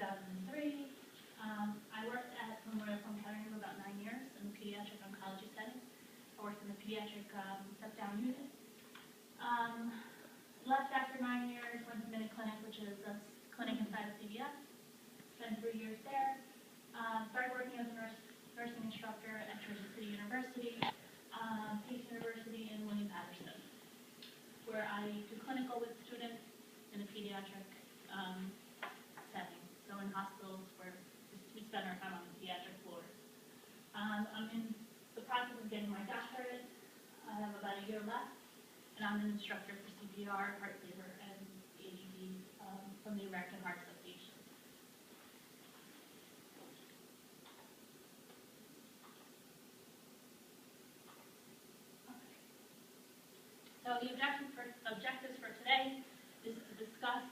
2003. I worked at Memorial Sloan Kettering for about 9 years in the pediatric oncology setting. I worked in the pediatric step-down unit. Left after 9 years, went to MinuteClinic, which is a clinic inside of CVS. Spent 3 years there. Started working as a nursing instructor at Jersey City University, Pace University, and William Patterson, where I do clinical with students in a pediatric setting, so in hospitals where we spend our time on the pediatric floors. I'm in the process of getting my doctorate. I have about a year left, and I'm an instructor for CPR, heart saver, and AED from the American Heart Association. So the objectives for today is to discuss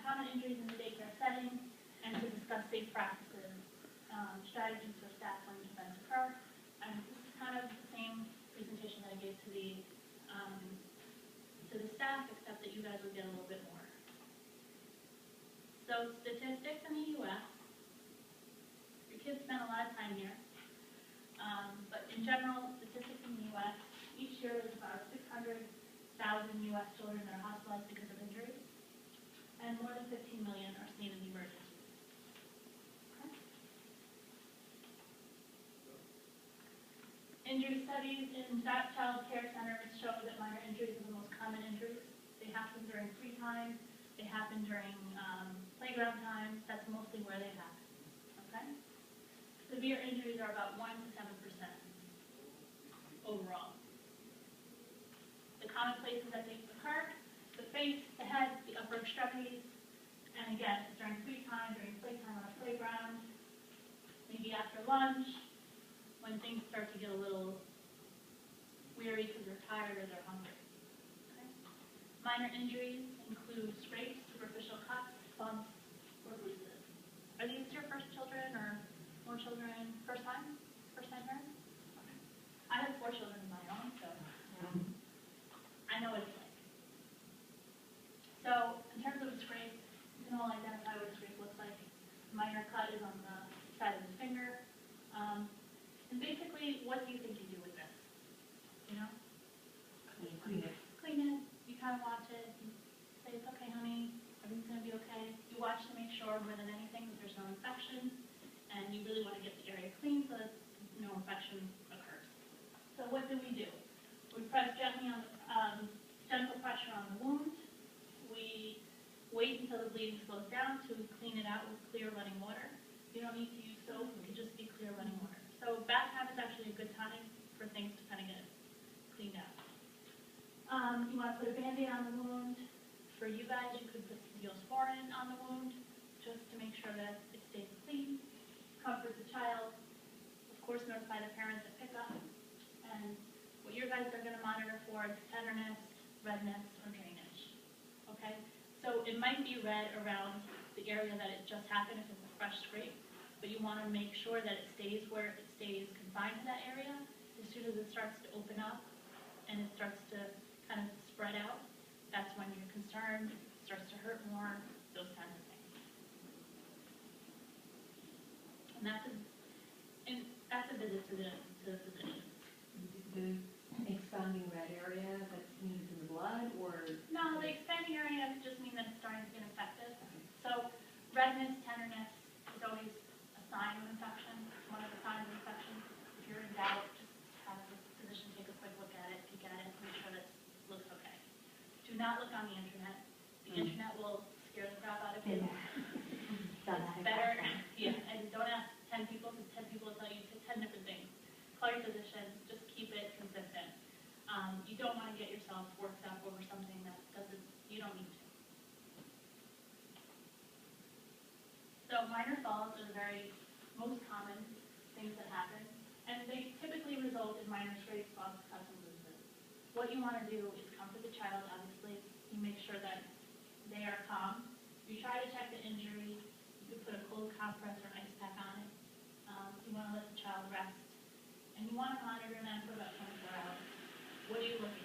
common injuries in the daycare setting and to discuss safe practices, strategies for staff when events occur. And this is kind of the same presentation that I gave to the staff, except that you guys will get a little bit more. So statistics in the U.S. Your kids spend a lot of time here, but in general, statistics in the U.S. each year there's about 600,000 U.S. children that are hospitalized because of injuries, and more than 15 million are seen in the emergency. Okay. Injury studies in child care centers show that minor injuries are the most common injuries. They happen during free time. They happen during playground time. That's mostly where they happen. Okay. Severe injuries are about 1 to 7% overall. The common places that they occur: the face, the head, the upper extremities, and again, it's during free time, during playtime on a playground, maybe after lunch, when things start to get a little weary because they're tired or they're hungry. Okay. Minor injuries include scrapes, superficial cuts, bumps, or bruises. Are these your first children or more children? First time? First time parents? Okay. I have 4 children of my own, so I know what it's like. So in terms of a scrape, you can all identify what a scrape looks like. A minor cut is on the side of the finger. And basically, what do you think you do with this? You know? Clean it. Clean it. You kind of watch it. You say, it's okay, honey. Everything's going to be okay. You watch to make sure, more than anything, that there's no infection. And you really want to get the area clean so that no infection occurs. So what do? We press gently on the, gentle pressure on the wound. We wait until the bleeding slows down to clean it out with clear running water. You don't need to use soap. It can just be clear running water. So bath time is actually a good time for things to kind of get cleaned out. You want to put a Band-Aid on the wound. For you guys, you could put some Neosporin on the wound just to make sure that it stays clean. Comfort the child. Of course, notify the parents at pickup. And what you guys are going to monitor for is tenderness, redness, or drainage. Okay? So it might be red around the area that it just happened if it's a fresh scrape, but you want to make sure that it stays where it stays confined to that area. As soon as it starts to open up and it starts to kind of spread out, that's when you're concerned, it starts to hurt more, those kinds of things. And that's a visit to the physician. The expanding red area that means in the blood, or? No, the expanding area just means that it's starting to get infected. So redness, tenderness is always a sign of infection. It's one of the signs of infection. If you're in doubt, just have the physician take a quick look at it, peek at it, make sure that it looks okay. Do not look on the internet. The internet will scare the crap out of you. It's better, and don't ask 10 people, because 10 people will tell you 10 different things. Call your physician, just keep it consistent. You don't want to get yourself worked up over something that you don't need to. So minor falls are the very most common things that happen, and they typically result in minor scrapes, bumps, cuts, and bruises. What you want to do is comfort the child, obviously. You make sure that they are calm. You try to check the injury. You could put a cold compress or ice pack on it. You want to let the child rest. And you want to monitor them for about 24 hours. What are you looking